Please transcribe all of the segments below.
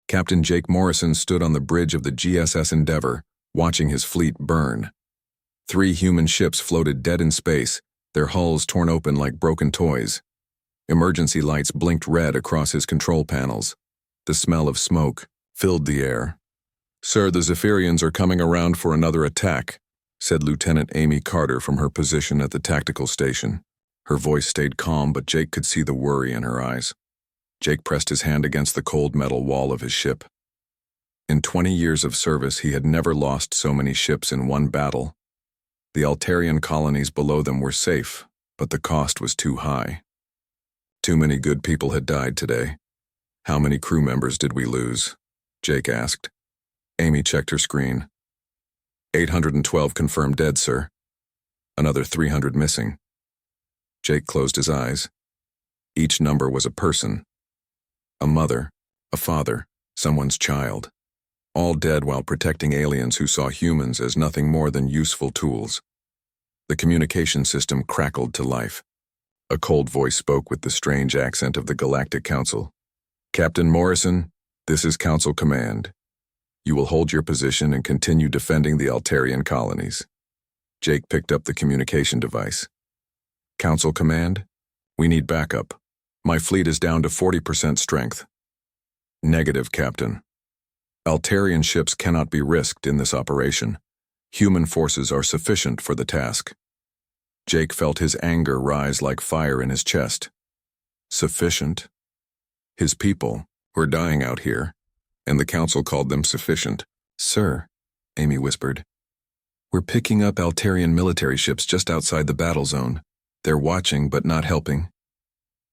Captain Jake Morrison stood on the bridge of the GSS Endeavour, watching his fleet burn. 3 human ships floated dead in space, their hulls torn open like broken toys. Emergency lights blinked red across his control panels. The smell of smoke filled the air. "Sir, the Zephyrians are coming around for another attack," said Lieutenant Amy Carter from her position at the tactical station. Her voice stayed calm, but Jake could see the worry in her eyes. Jake pressed his hand against the cold metal wall of his ship. In 20 years of service, he had never lost so many ships in one battle. The Altarian colonies below them were safe, but the cost was too high. Too many good people had died today. "How many crew members did we lose?" Jake asked. Amy checked her screen. 812 confirmed dead, sir. Another 300 missing. Jake closed his eyes. Each number was a person. A mother, a father, someone's child. All dead while protecting aliens who saw humans as nothing more than useful tools. The communication system crackled to life. A cold voice spoke with the strange accent of the Galactic Council. "Captain Morrison, this is Council Command. You will hold your position and continue defending the Altarian colonies." Jake picked up the communication device. "Council Command, we need backup. My fleet is down to 40% strength." "Negative, Captain. Altarian ships cannot be risked in this operation. Human forces are sufficient for the task." Jake felt his anger rise like fire in his chest. Sufficient? His people were dying out here, and the council called them sufficient. "Sir," Amy whispered, "we're picking up Altarian military ships just outside the battle zone. They're watching but not helping."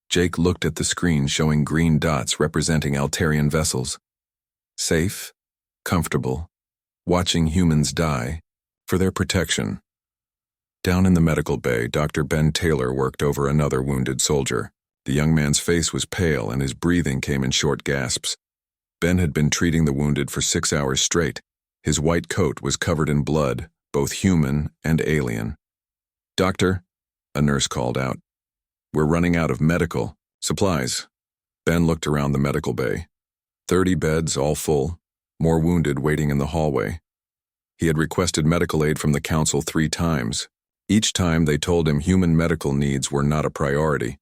Jake looked at the screen showing green dots representing Altarian vessels. Safe, comfortable, watching humans die, for their protection. Down in the medical bay, Dr. Ben Taylor worked over another wounded soldier. The young man's face was pale and his breathing came in short gasps. Ben had been treating the wounded for 6 hours straight. His white coat was covered in blood, both human and alien. "Doctor," a nurse called out, "we're running out of medical supplies." Ben looked around the medical bay. 30 beds, all full, more wounded waiting in the hallway. He had requested medical aid from the council 3 times. Each time they told him human medical needs were not a priority.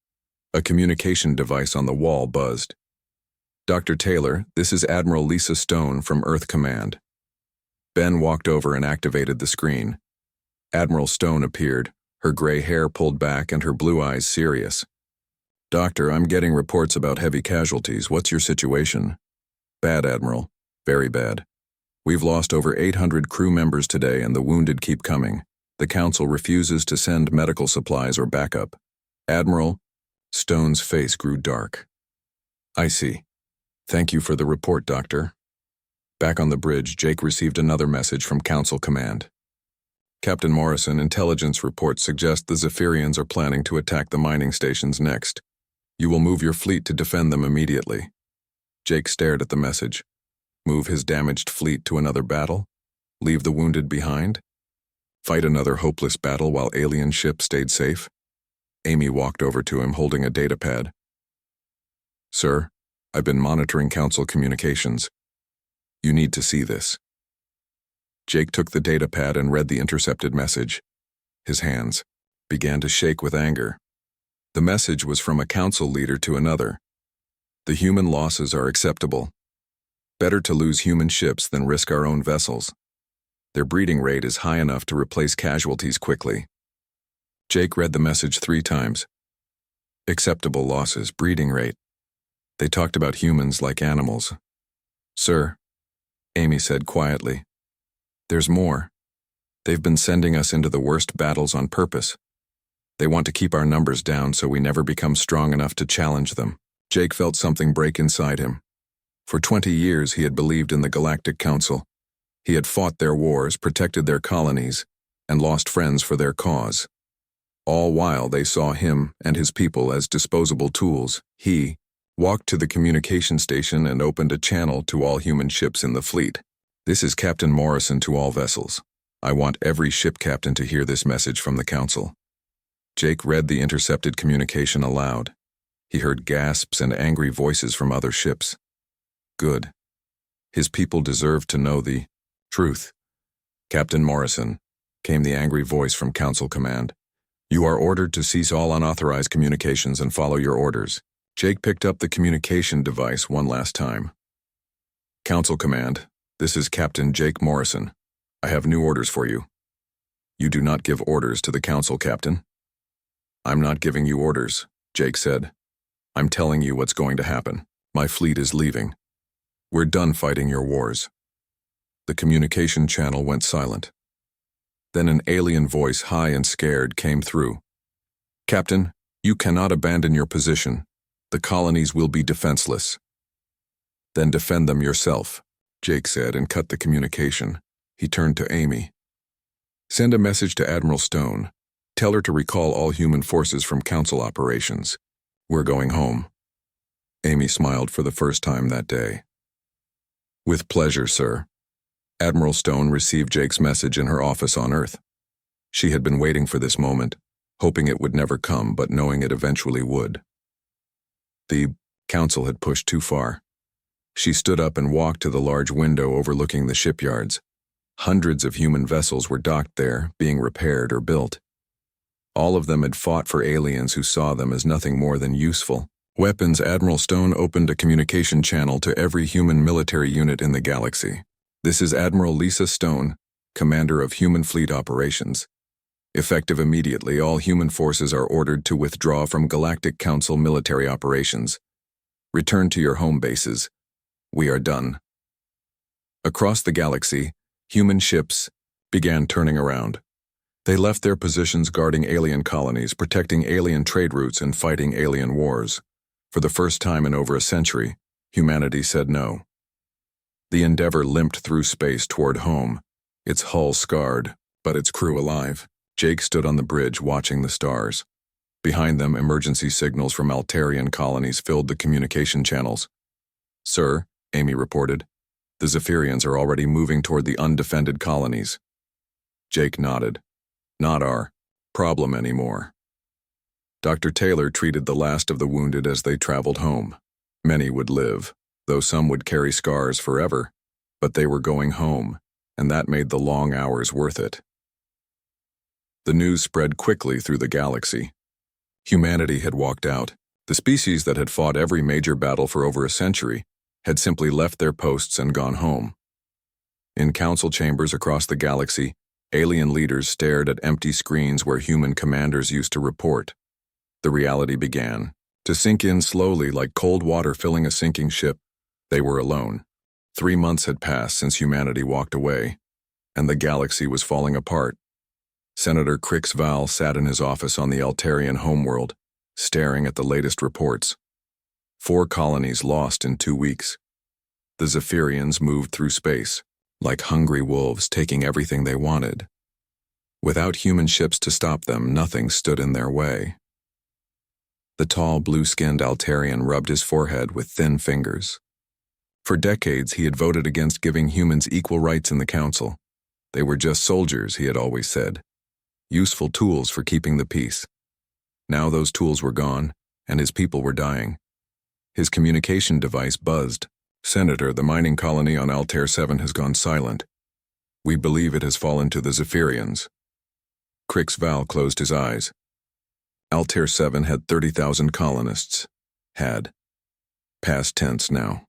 A communication device on the wall buzzed. "Dr. Taylor, this is Admiral Lisa Stone from Earth Command." Ben walked over and activated the screen. Admiral Stone appeared, her gray hair pulled back and her blue eyes serious. "Doctor, I'm getting reports about heavy casualties. What's your situation?" "Bad, Admiral. Very bad. We've lost over 800 crew members today and the wounded keep coming. The council refuses to send medical supplies or backup." "Admiral," Stone's face grew dark. "I see. Thank you for the report, Doctor." Back on the bridge, Jake received another message from Council Command. "Captain Morrison, intelligence reports suggest the Zephyrians are planning to attack the mining stations next. You will move your fleet to defend them immediately." Jake stared at the message. Move his damaged fleet to another battle? Leave the wounded behind? Fight another hopeless battle while alien ships stayed safe? Amy walked over to him holding a datapad. "Sir, I've been monitoring council communications. You need to see this." Jake took the datapad and read the intercepted message. His hands began to shake with anger. The message was from a council leader to another. "The human losses are acceptable. Better to lose human ships than risk our own vessels. Their breeding rate is high enough to replace casualties quickly." Jake read the message 3 times. Acceptable losses, breeding rate. They talked about humans like animals. "Sir," Amy said quietly, "there's more. They've been sending us into the worst battles on purpose. They want to keep our numbers down so we never become strong enough to challenge them." Jake felt something break inside him. For 20 years he had believed in the Galactic Council. He had fought their wars, protected their colonies, and lost friends for their cause. All while they saw him and his people as disposable tools. He walked to the communication station and opened a channel to all human ships in the fleet. "This is Captain Morrison to all vessels. I want every ship captain to hear this message from the council." Jake read the intercepted communication aloud. He heard gasps and angry voices from other ships. "Good. His people deserve to know the truth. Captain Morrison, came the angry voice from Council Command. You are ordered to cease all unauthorized communications and follow your orders. Jake picked up the communication device one last time. Council Command, this is Captain Jake Morrison. I have new orders for you. You do not give orders to the Council, Captain. I'm not giving you orders, Jake said. I'm telling you what's going to happen. My fleet is leaving. We're done fighting your wars. The communication channel went silent. Then an alien voice, high and scared, came through. Captain, you cannot abandon your position. The colonies will be defenseless. Then defend them yourself, Jake said and cut the communication. He turned to Amy. Send a message to Admiral Stone. Tell her to recall all human forces from Council operations. We're going home. Amy smiled for the first time that day. With pleasure, sir. Admiral Stone received Jake's message in her office on Earth. She had been waiting for this moment, hoping it would never come, but knowing it eventually would. The Council had pushed too far. She stood up and walked to the large window overlooking the shipyards. Hundreds of human vessels were docked there, being repaired or built. All of them had fought for aliens who saw them as nothing more than useful weapons. Admiral Stone opened a communication channel to every human military unit in the galaxy. This is Admiral Lisa Stone, Commander of Human Fleet Operations. Effective immediately, all human forces are ordered to withdraw from Galactic Council military operations. Return to your home bases. We are done. Across the galaxy, human ships began turning around. They left their positions guarding alien colonies, protecting alien trade routes, and fighting alien wars. For the first time in over a century, humanity said no. The Endeavour limped through space toward home, its hull scarred, but its crew alive. Jake stood on the bridge watching the stars. Behind them, emergency signals from Altarian colonies filled the communication channels. Sir, Amy reported, the Zephyrians are already moving toward the undefended colonies. Jake nodded. Not our problem anymore. Dr. Taylor treated the last of the wounded as they traveled home. Many would live, though some would carry scars forever, but they were going home, and that made the long hours worth it. The news spread quickly through the galaxy. Humanity had walked out. The species that had fought every major battle for over a century had simply left their posts and gone home. In council chambers across the galaxy, alien leaders stared at empty screens where human commanders used to report. The reality began to sink in slowly like cold water filling a sinking ship. They were alone. 3 months had passed since humanity walked away, and the galaxy was falling apart. Senator Crix Val sat in his office on the Altarian homeworld, staring at the latest reports. 4 colonies lost in 2 weeks. The Zephyrians moved through space, like hungry wolves taking everything they wanted. Without human ships to stop them, nothing stood in their way. The tall, blue-skinned Altarian rubbed his forehead with thin fingers. For decades, he had voted against giving humans equal rights in the council. They were just soldiers, he had always said. Useful tools for keeping the peace. Now those tools were gone, and his people were dying. His communication device buzzed. Senator, the mining colony on Altair 7 has gone silent. We believe it has fallen to the Zephyrians. Crix Val closed his eyes. Altair 7 had 30,000 colonists. Had. Past tense now.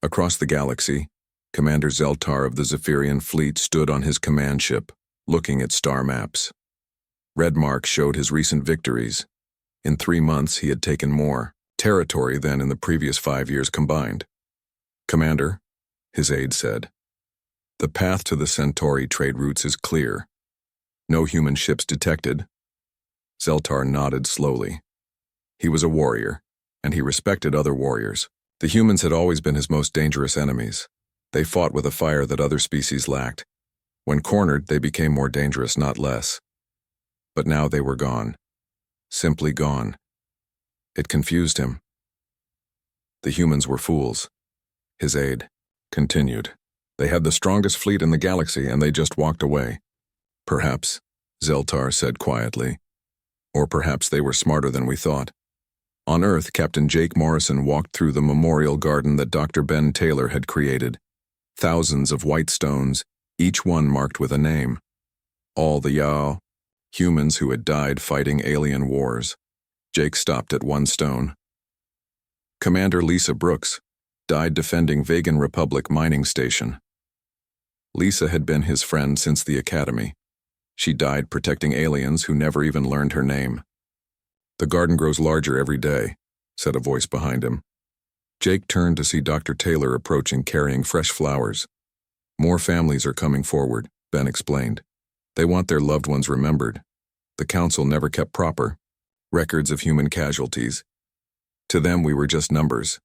Across the galaxy, Commander Zeltar of the Zephyrian fleet stood on his command ship, looking at star maps. Red marks showed his recent victories. In 3 months, he had taken more territory than in the previous 5 years combined. Commander, his aide said, the path to the Centauri trade routes is clear. No human ships detected. Zeltar nodded slowly. He was a warrior, and he respected other warriors. The humans had always been his most dangerous enemies. They fought with a fire that other species lacked. When cornered, they became more dangerous, not less. But now they were gone. Simply gone. It confused him. The humans were fools. His aide continued. They had the strongest fleet in the galaxy, and they just walked away. Perhaps, Zeltar said quietly. Or perhaps they were smarter than we thought. On Earth, Captain Jake Morrison walked through the memorial garden that Dr. Ben Taylor had created. Thousands of white stones, each one marked with a name. All the Yao, humans who had died fighting alien wars. Jake stopped at one stone. Commander Lisa Brooks died defending Vegan Republic mining station. Lisa had been his friend since the academy. She died protecting aliens who never even learned her name. The garden grows larger every day, said a voice behind him. Jake turned to see Dr. Taylor approaching carrying fresh flowers. More families are coming forward, Ben explained. They want their loved ones remembered. The council never kept proper records of human casualties. To them, we were just numbers.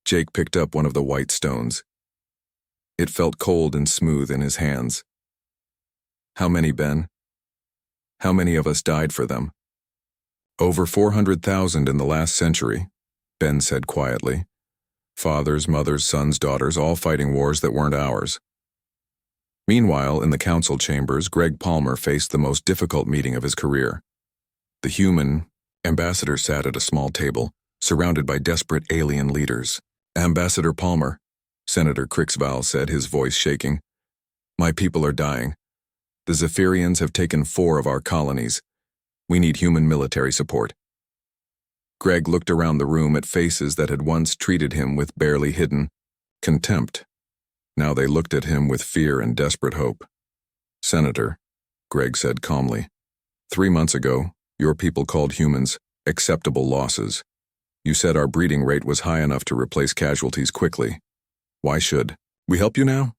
Jake picked up one of the white stones. It felt cold and smooth in his hands. How many, Ben? How many of us died for them? Over 400,000 in the last century, Ben said quietly. Fathers, mothers, sons, daughters, all fighting wars that weren't ours. Meanwhile, in the council chambers, Greg Palmer faced the most difficult meeting of his career. The human ambassador sat at a small table, surrounded by desperate alien leaders. Ambassador Palmer, Senator Crixval said, his voice shaking. My people are dying. The Zephyrians have taken 4 of our colonies. We need human military support. Greg looked around the room at faces that had once treated him with barely hidden contempt. Now they looked at him with fear and desperate hope. Senator, Greg said calmly, 3 months ago, your people called humans acceptable losses. You said our breeding rate was high enough to replace casualties quickly. Why should we help you now?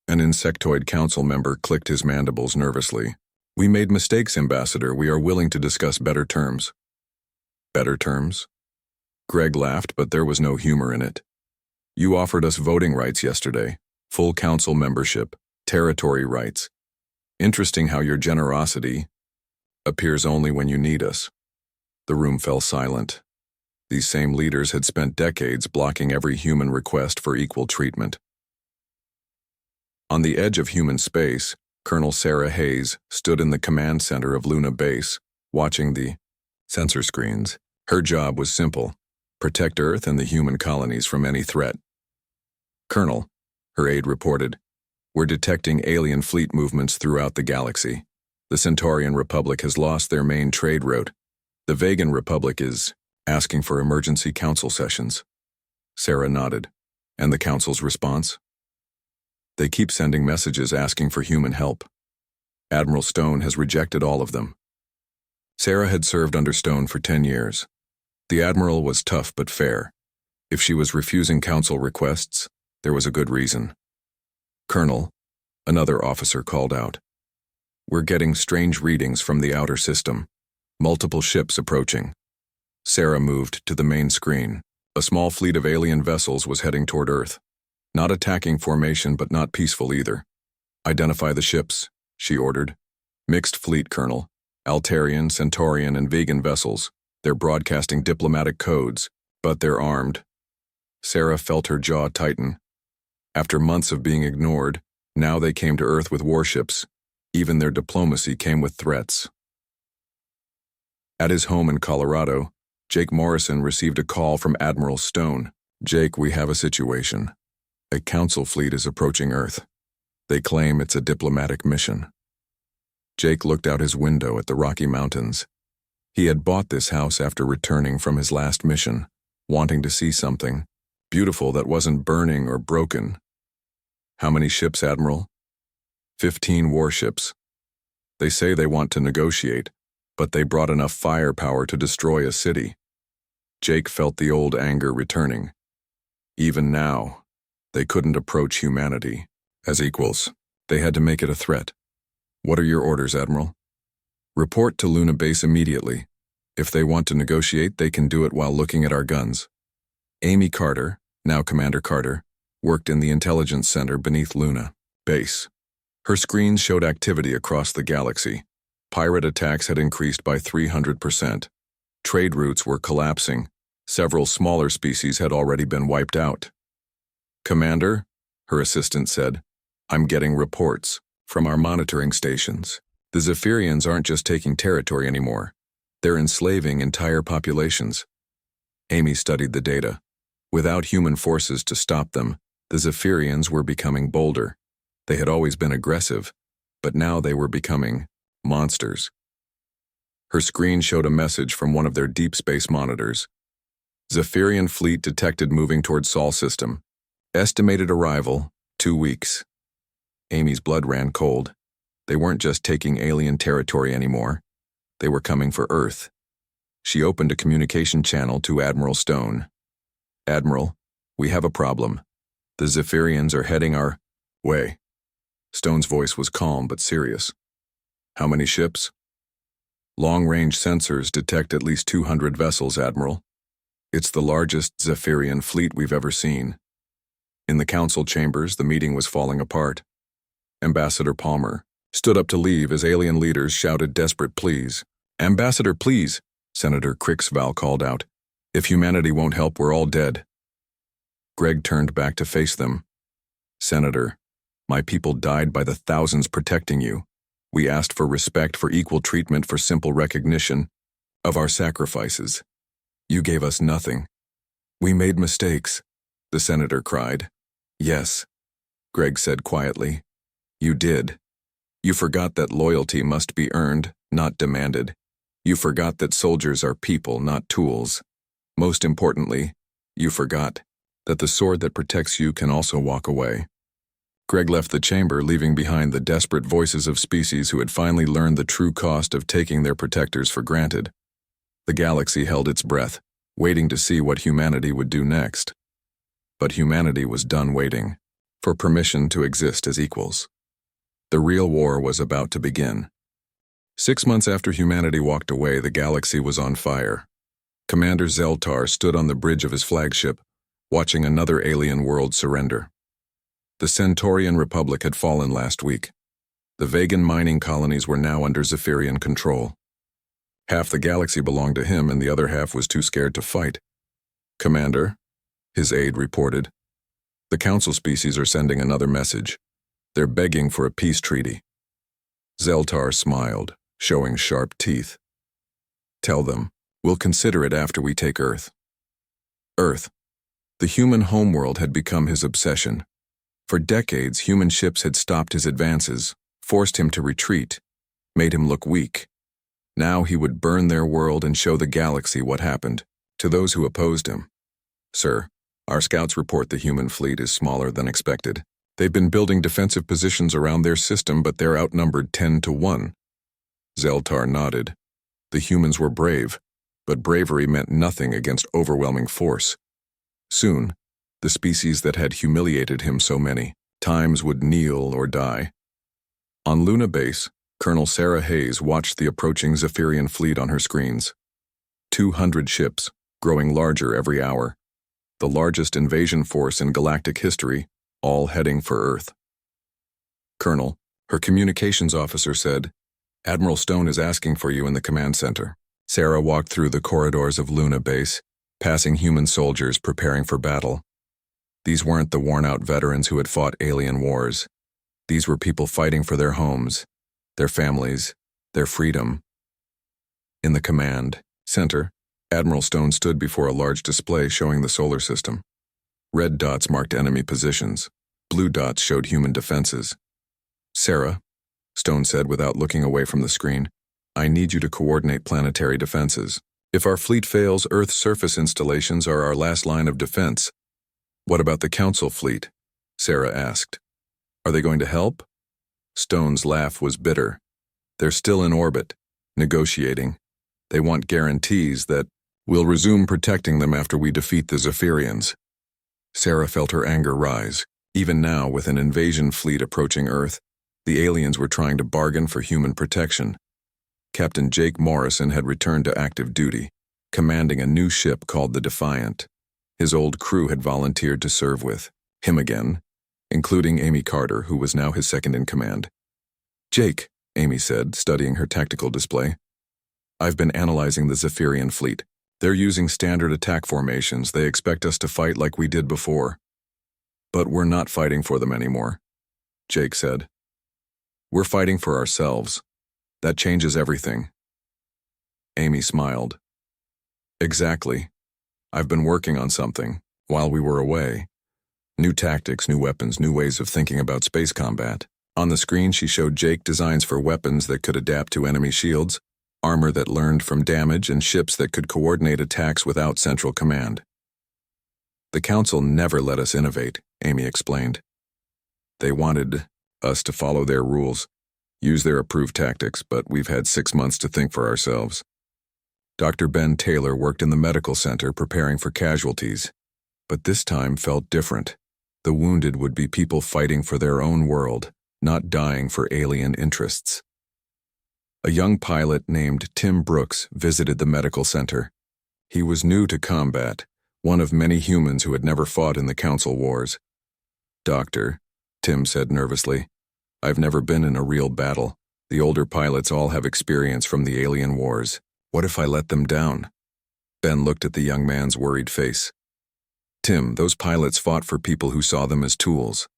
An insectoid council member clicked his mandibles nervously. We made mistakes, Ambassador. We are willing to discuss better terms. Better terms? Greg laughed, but there was no humor in it. You offered us voting rights yesterday, full council membership, territory rights. Interesting how your generosity appears only when you need us. The room fell silent. These same leaders had spent decades blocking every human request for equal treatment. On the edge of human space, Colonel Sarah Hayes stood in the command center of Luna Base, watching the sensor screens. Her job was simple: protect Earth and the human colonies from any threat. Colonel, her aide reported, we're detecting alien fleet movements throughout the galaxy. The Centaurian Republic has lost their main trade route. The Vegan Republic is asking for emergency council sessions. Sarah nodded. And the council's response? They keep sending messages asking for human help. Admiral Stone has rejected all of them. Sarah had served under Stone for 10 years. The Admiral was tough but fair. If she was refusing council requests, there was a good reason. Colonel, another officer called out. We're getting strange readings from the outer system. Multiple ships approaching. Sarah moved to the main screen. A small fleet of alien vessels was heading toward Earth. Not attacking formation, but not peaceful either. Identify the ships, she ordered. Mixed fleet, Colonel. Altarian, Centaurian, and vegan vessels. They're broadcasting diplomatic codes, but they're armed. Sarah felt her jaw tighten. After months of being ignored, now they came to Earth with warships. Even their diplomacy came with threats. At his home in Colorado, Jake Morrison received a call from Admiral Stone. Jake, we have a situation. A council fleet is approaching Earth. They claim it's a diplomatic mission. Jake looked out his window at the Rocky Mountains. He had bought this house after returning from his last mission, wanting to see something beautiful that wasn't burning or broken. How many ships, Admiral? 15 warships. They say they want to negotiate, but they brought enough firepower to destroy a city. Jake felt the old anger returning. Even now, they couldn't approach humanity as equals. They had to make it a threat. What are your orders, Admiral? Report to Luna Base immediately. If they want to negotiate, they can do it while looking at our guns. Amy Carter, now Commander Carter, worked in the intelligence center beneath Luna Base. Her screens showed activity across the galaxy. Pirate attacks had increased by 300%. Trade routes were collapsing. Several smaller species had already been wiped out. Commander, her assistant said, I'm getting reports from our monitoring stations. The Zephyrians aren't just taking territory anymore. They're enslaving entire populations. Amy studied the data. Without human forces to stop them, the Zephyrians were becoming bolder. They had always been aggressive, but now they were becoming monsters. Her screen showed a message from one of their deep space monitors. Zephyrian fleet detected moving toward Sol system. Estimated arrival, 2 weeks. Amy's blood ran cold. They weren't just taking alien territory anymore. They were coming for Earth. She opened a communication channel to Admiral Stone. "Admiral, we have a problem. The Zephyrians are heading our way." Stone's voice was calm but serious. "How many ships?" "Long-range sensors detect at least 200 vessels, Admiral. It's the largest Zephyrian fleet we've ever seen." In the council chambers, the meeting was falling apart. Ambassador Palmer stood up to leave as alien leaders shouted desperate pleas. "Ambassador, please," Senator Crixval called out. "If humanity won't help, we're all dead." Greg turned back to face them. "Senator, my people died by the thousands protecting you. We asked for respect, for equal treatment, for simple recognition of our sacrifices. You gave us nothing. We made mistakes," the senator cried. "Yes," Greg said quietly. "You did. You forgot that loyalty must be earned, not demanded. You forgot that soldiers are people, not tools. Most importantly, you forgot that the sword that protects you can also walk away." Greg left the chamber, leaving behind the desperate voices of species who had finally learned the true cost of taking their protectors for granted. The galaxy held its breath, waiting to see what humanity would do next. But humanity was done waiting for permission to exist as equals. The real war was about to begin. 6 months after humanity walked away, the galaxy was on fire. Commander Zeltar stood on the bridge of his flagship, watching another alien world surrender. The Centaurian Republic had fallen last week. The Vegan mining colonies were now under Zephyrian control. Half the galaxy belonged to him and the other half was too scared to fight. "Commander," his aide reported, "the council species are sending another message. They're begging for a peace treaty." Zeltar smiled, showing sharp teeth. "Tell them, we'll consider it after we take Earth." Earth. The human homeworld had become his obsession. For decades, human ships had stopped his advances, forced him to retreat, made him look weak. Now he would burn their world and show the galaxy what happened to those who opposed him. "Sir, our scouts report the human fleet is smaller than expected. They've been building defensive positions around their system, but they're outnumbered 10 to 1. Zeltar nodded. The humans were brave, but bravery meant nothing against overwhelming force. Soon, the species that had humiliated him so many times would kneel or die. On Luna Base, Colonel Sarah Hayes watched the approaching Zephyrian fleet on her screens. 200 ships, growing larger every hour. The largest invasion force in galactic history, all heading for Earth. "Colonel," her communications officer said, "Admiral Stone is asking for you in the command center." Sarah walked through the corridors of Luna Base, passing human soldiers preparing for battle. These weren't the worn-out veterans who had fought alien wars. These were people fighting for their homes, their families, their freedom. In the command center, Admiral Stone stood before a large display showing the solar system. Red dots marked enemy positions. Blue dots showed human defenses. "Sarah," Stone said without looking away from the screen, "I need you to coordinate planetary defenses. If our fleet fails, Earth's surface installations are our last line of defense." "What about the Council fleet?" Sarah asked. "Are they going to help?" Stone's laugh was bitter. "They're still in orbit, negotiating. They want guarantees that we'll resume protecting them after we defeat the Zephyrians." Sarah felt her anger rise. Even now, with an invasion fleet approaching Earth, the aliens were trying to bargain for human protection. Captain Jake Morrison had returned to active duty, commanding a new ship called the Defiant. His old crew had volunteered to serve with him again, including Amy Carter, who was now his second-in-command. "Jake," Amy said, studying her tactical display, "I've been analyzing the Zephyrian fleet. They're using standard attack formations. They expect us to fight like we did before. But we're not fighting for them anymore," Jake said. "We're fighting for ourselves. That changes everything." Amy smiled. "Exactly. I've been working on something while we were away. New tactics, new weapons, new ways of thinking about space combat. On the screen, she showed Jake designs for weapons that could adapt to enemy shields, armor that learned from damage, and ships that could coordinate attacks without central command. The Council never let us innovate, Amy explained. They wanted us to follow their rules, use their approved tactics, but we've had 6 months to think for ourselves. Dr. Ben Taylor worked in the medical center preparing for casualties, but this time felt different. The wounded would be people fighting for their own world, not dying for alien interests. A young pilot named Tim Brooks visited the medical center. He was new to combat, one of many humans who had never fought in the Council Wars. "Doctor," Tim said nervously, "I've never been in a real battle. The older pilots all have experience from the alien wars. What if I let them down?" Ben looked at the young man's worried face. "Tim, those pilots fought for people who saw them as tools.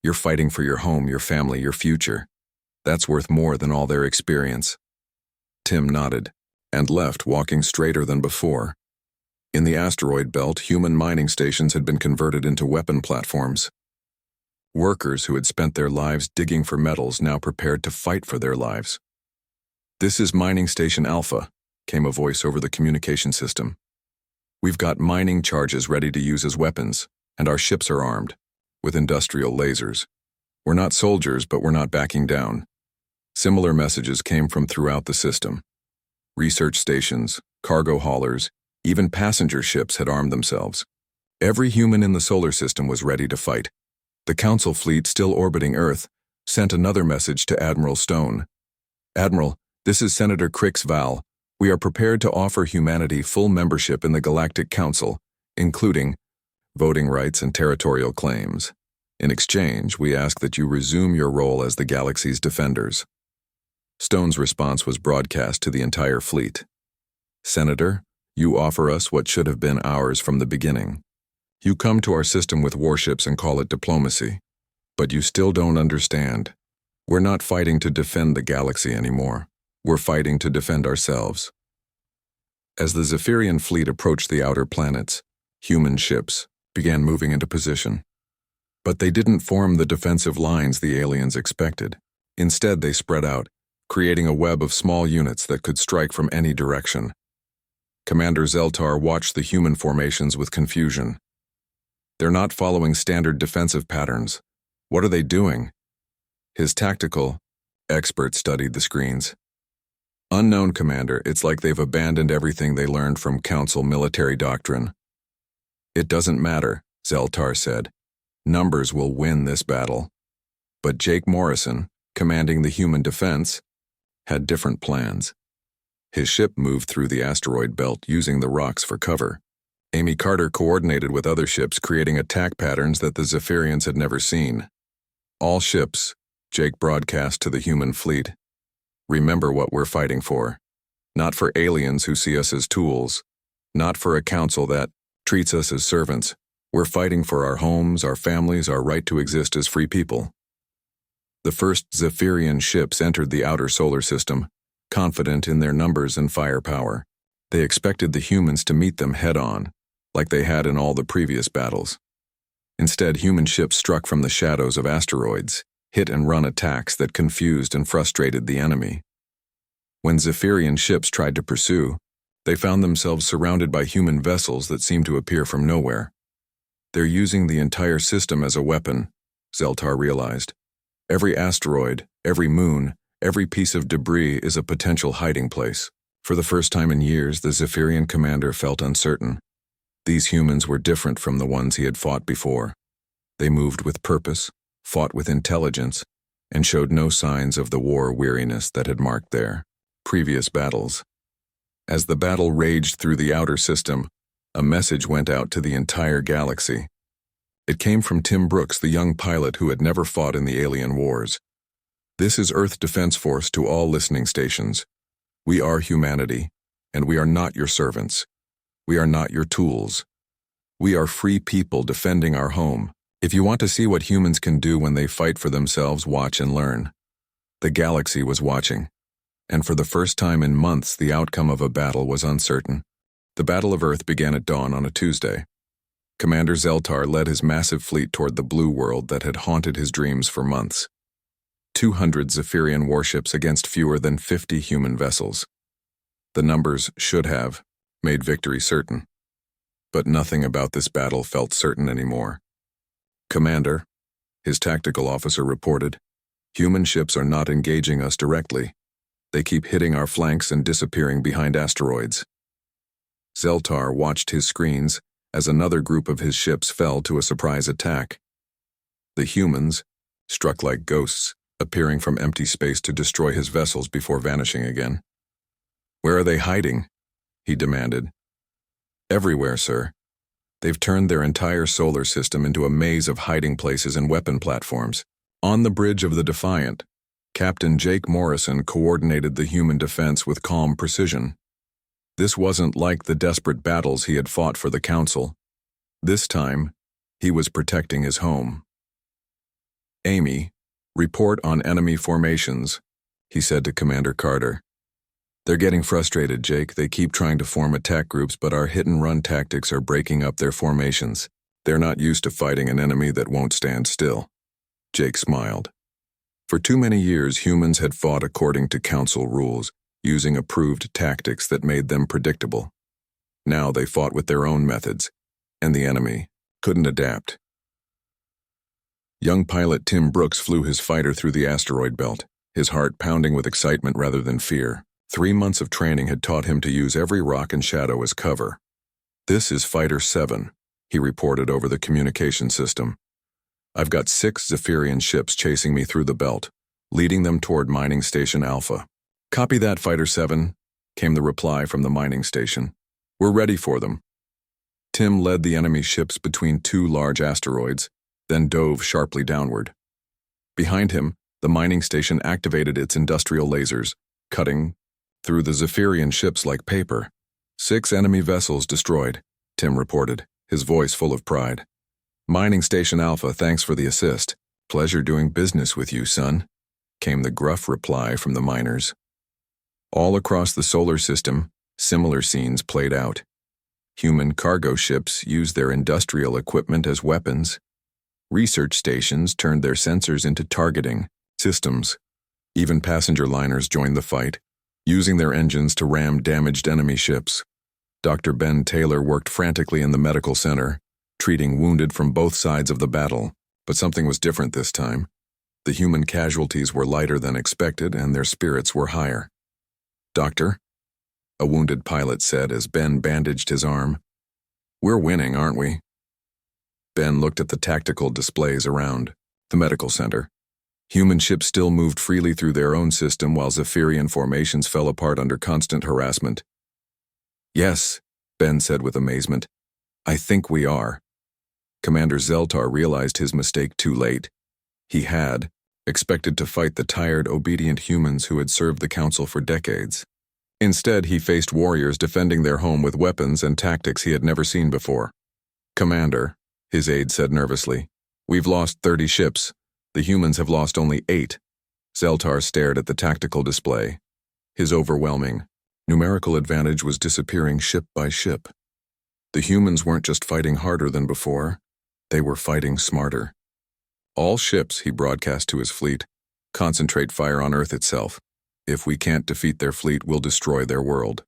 You're fighting for your home, your family, your future. That's worth more than all their experience." Tim nodded and left, walking straighter than before. In the asteroid belt, human mining stations had been converted into weapon platforms. Workers who had spent their lives digging for metals now prepared to fight for their lives. "This is Mining Station Alpha," came a voice over the communication system. "We've got mining charges ready to use as weapons, and our ships are armed with industrial lasers. We're not soldiers, but we're not backing down." Similar messages came from throughout the system. Research stations, cargo haulers, even passenger ships had armed themselves. Every human in the solar system was ready to fight. The Council fleet, still orbiting Earth, sent another message to Admiral Stone. "Admiral, this is Senator Crix Val. We are prepared to offer humanity full membership in the Galactic Council, including voting rights and territorial claims. In exchange, we ask that you resume your role as the galaxy's defenders." Stone's response was broadcast to the entire fleet. "Senator, you offer us what should have been ours from the beginning. You come to our system with warships and call it diplomacy. But you still don't understand. We're not fighting to defend the galaxy anymore. We're fighting to defend ourselves." As the Zephyrian fleet approached the outer planets, human ships began moving into position. But they didn't form the defensive lines the aliens expected. Instead, they spread out, creating a web of small units that could strike from any direction. Commander Zeltar watched the human formations with confusion. "They're not following standard defensive patterns. What are they doing?" His tactical expert studied the screens. "Unknown, Commander, it's like they've abandoned everything they learned from Council military doctrine." "It doesn't matter," Zeltar said. "Numbers will win this battle." But Jake Morrison, commanding the human defense, had different plans. His ship moved through the asteroid belt using the rocks for cover. Amy Carter coordinated with other ships, creating attack patterns that the Zephyrians had never seen. "All ships," Jake broadcast to the human fleet, "remember what we're fighting for. Not for aliens who see us as tools. Not for a council that treats us as servants. We're fighting for our homes, our families, our right to exist as free people." The first Zephyrian ships entered the outer solar system, confident in their numbers and firepower. They expected the humans to meet them head-on, like they had in all the previous battles. Instead, human ships struck from the shadows of asteroids, hit-and-run attacks that confused and frustrated the enemy. When Zephyrian ships tried to pursue, they found themselves surrounded by human vessels that seemed to appear from nowhere. "They're using the entire system as a weapon," Zeltar realized. "Every asteroid, every moon, every piece of debris is a potential hiding place." For the first time in years, the Zephyrian commander felt uncertain. These humans were different from the ones he had fought before. They moved with purpose, fought with intelligence, and showed no signs of the war weariness that had marked their previous battles. As the battle raged through the outer system, a message went out to the entire galaxy. It came from Tim Brooks, the young pilot who had never fought in the alien wars. "This is Earth Defense Force to all listening stations. We are humanity, and we are not your servants. We are not your tools. We are free people defending our home. If you want to see what humans can do when they fight for themselves, watch and learn." The galaxy was watching, and for the first time in months, the outcome of a battle was uncertain. The Battle of Earth began at dawn on a Tuesday. Commander Zeltar led his massive fleet toward the blue world that had haunted his dreams for months. 200 Zephyrian warships against fewer than 50 human vessels. The numbers should have made victory certain. But nothing about this battle felt certain anymore. "Commander," his tactical officer reported, "human ships are not engaging us directly. They keep hitting our flanks and disappearing behind asteroids." Zeltar watched his screens as another group of his ships fell to a surprise attack. The humans, struck like ghosts, appearing from empty space to destroy his vessels before vanishing again. "Where are they hiding?" he demanded. "Everywhere, sir. They've turned their entire solar system into a maze of hiding places and weapon platforms." On the bridge of the Defiant, Captain Jake Morrison coordinated the human defense with calm precision. This wasn't like the desperate battles he had fought for the Council. This time, he was protecting his home. "Amy, report on enemy formations," he said to Commander Carter. "They're getting frustrated, Jake. They keep trying to form attack groups, but our hit-and-run tactics are breaking up their formations. They're not used to fighting an enemy that won't stand still." Jake smiled. For too many years, humans had fought according to Council rules, using approved tactics that made them predictable. Now they fought with their own methods, and the enemy couldn't adapt. Young pilot Tim Brooks flew his fighter through the asteroid belt, his heart pounding with excitement rather than fear. 3 months of training had taught him to use every rock and shadow as cover. "This is Fighter 7, he reported over the communication system. "I've got 6 Zephyrian ships chasing me through the belt, leading them toward Mining Station Alpha." "Copy that, Fighter 7, came the reply from the mining station. "We're ready for them." Tim led the enemy ships between 2 large asteroids, then dove sharply downward. Behind him, the mining station activated its industrial lasers, cutting through the Zephyrian ships like paper. 6 enemy vessels destroyed, Tim reported, his voice full of pride. "Mining Station Alpha, thanks for the assist. Pleasure doing business with you, son," came the gruff reply from the miners. All across the solar system, similar scenes played out. Human cargo ships used their industrial equipment as weapons. Research stations turned their sensors into targeting systems. Even passenger liners joined the fight, using their engines to ram damaged enemy ships. Dr. Ben Taylor worked frantically in the medical center, treating wounded from both sides of the battle, but something was different this time. The human casualties were lighter than expected, and their spirits were higher. "Doctor?" a wounded pilot said as Ben bandaged his arm. "We're winning, aren't we?" Ben looked at the tactical displays around the medical center. Human ships still moved freely through their own system while Zephyrian formations fell apart under constant harassment. "Yes," Ben said with amazement. "I think we are." Commander Zeltar realized his mistake too late. He had expected to fight the tired, obedient humans who had served the Council for decades. Instead, he faced warriors defending their home with weapons and tactics he had never seen before. "Commander," his aide said nervously, "we've lost 30 ships. The humans have lost only 8. Zeltar stared at the tactical display. His overwhelming numerical advantage was disappearing ship by ship. The humans weren't just fighting harder than before, they were fighting smarter. "All ships," he broadcast to his fleet, "concentrate fire on Earth itself. If we can't defeat their fleet, we'll destroy their world."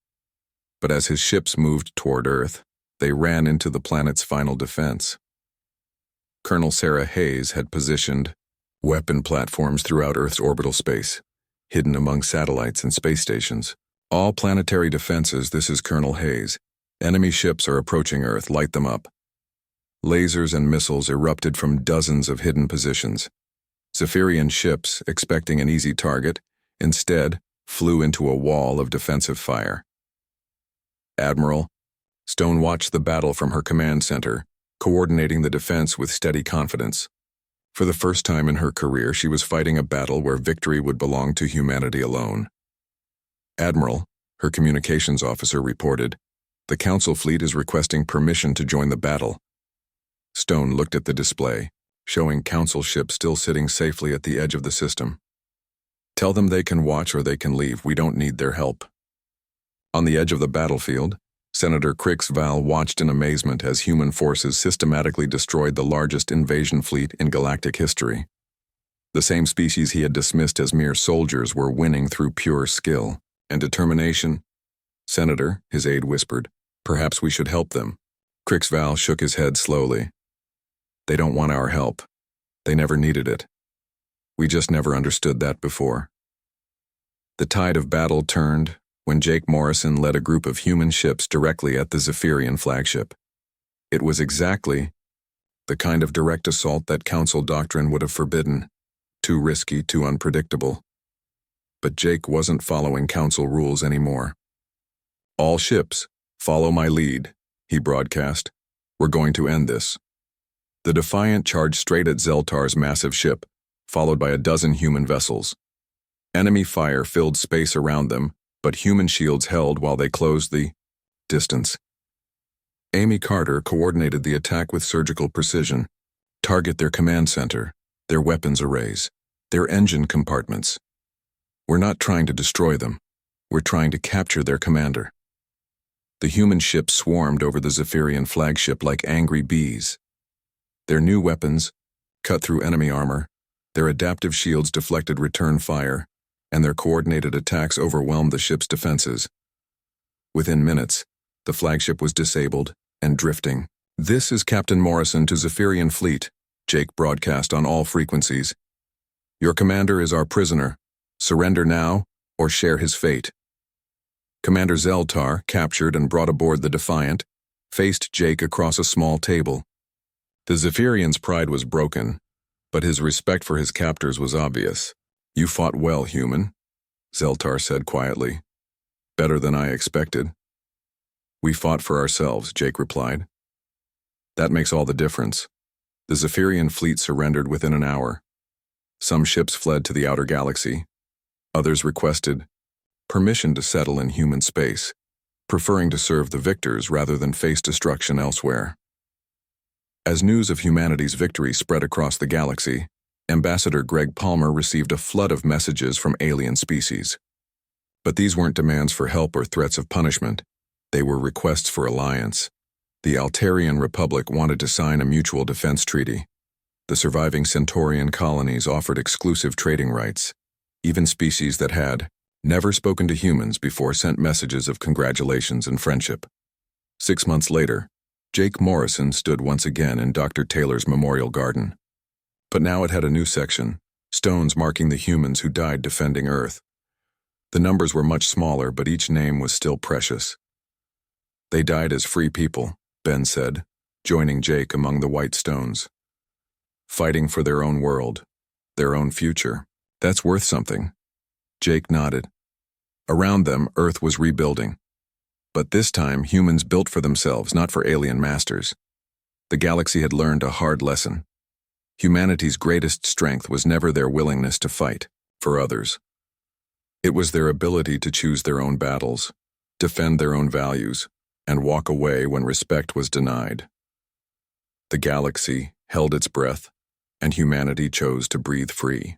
But as his ships moved toward Earth, they ran into the planet's final defense. Colonel Sarah Hayes had positioned weapon platforms throughout Earth's orbital space, hidden among satellites and space stations. "All planetary defenses, this is Colonel Hayes. Enemy ships are approaching Earth, light them up." Lasers and missiles erupted from dozens of hidden positions. Zephyrian ships, expecting an easy target, instead flew into a wall of defensive fire. "Admiral," Stone watched the battle from her command center, coordinating the defense with steady confidence. For the first time in her career, she was fighting a battle where victory would belong to humanity alone. "Admiral," her communications officer reported, "the Council fleet is requesting permission to join the battle." Stone looked at the display, showing Council ships still sitting safely at the edge of the system. "Tell them they can watch or they can leave. We don't need their help." On the edge of the battlefield, Senator Crix Val watched in amazement as human forces systematically destroyed the largest invasion fleet in galactic history. The same species he had dismissed as mere soldiers were winning through pure skill and determination. "Senator," his aide whispered, "perhaps we should help them." Crix Val shook his head slowly. "They don't want our help. They never needed it. We just never understood that before." The tide of battle turned when Jake Morrison led a group of human ships directly at the Zephyrian flagship. It was exactly the kind of direct assault that Council doctrine would have forbidden. Too risky, too unpredictable. But Jake wasn't following Council rules anymore. "All ships, follow my lead," he broadcast. "We're going to end this." The Defiant charged straight at Zeltar's massive ship, followed by a dozen human vessels. Enemy fire filled space around them, but human shields held while they closed the distance. Amy Carter coordinated the attack with surgical precision. Target their command center, their weapons arrays, their engine compartments. We're not trying to destroy them. We're trying to capture their commander. The human ships swarmed over the Zephyrian flagship like angry bees. Their new weapons cut through enemy armor, their adaptive shields deflected return fire, and their coordinated attacks overwhelmed the ship's defenses. Within minutes, the flagship was disabled and drifting. "This is Captain Morrison to Zephyrian Fleet," Jake broadcast on all frequencies. "Your commander is our prisoner. Surrender now, or share his fate." Commander Zeltar, captured and brought aboard the Defiant, faced Jake across a small table. The Zephyrian's pride was broken, but his respect for his captors was obvious. "You fought well, human," Zeltar said quietly. "Better than I expected." "We fought for ourselves," Jake replied. "That makes all the difference." The Zephyrian fleet surrendered within an hour. Some ships fled to the outer galaxy. Others requested permission to settle in human space, preferring to serve the victors rather than face destruction elsewhere. As news of humanity's victory spread across the galaxy, Ambassador Greg Palmer received a flood of messages from alien species. But these weren't demands for help or threats of punishment. They were requests for alliance. The Altarian Republic wanted to sign a mutual defense treaty. The surviving Centaurian colonies offered exclusive trading rights. Even species that had never spoken to humans before sent messages of congratulations and friendship. 6 months later, Jake Morrison stood once again in Dr. Taylor's memorial garden. But now it had a new section, stones marking the humans who died defending Earth. The numbers were much smaller, but each name was still precious. "They died as free people," Ben said, joining Jake among the white stones. "Fighting for their own world, their own future. That's worth something." Jake nodded. Around them, Earth was rebuilding. But this time, humans built for themselves, not for alien masters. The galaxy had learned a hard lesson. Humanity's greatest strength was never their willingness to fight for others. It was their ability to choose their own battles, defend their own values, and walk away when respect was denied. The galaxy held its breath, and humanity chose to breathe free.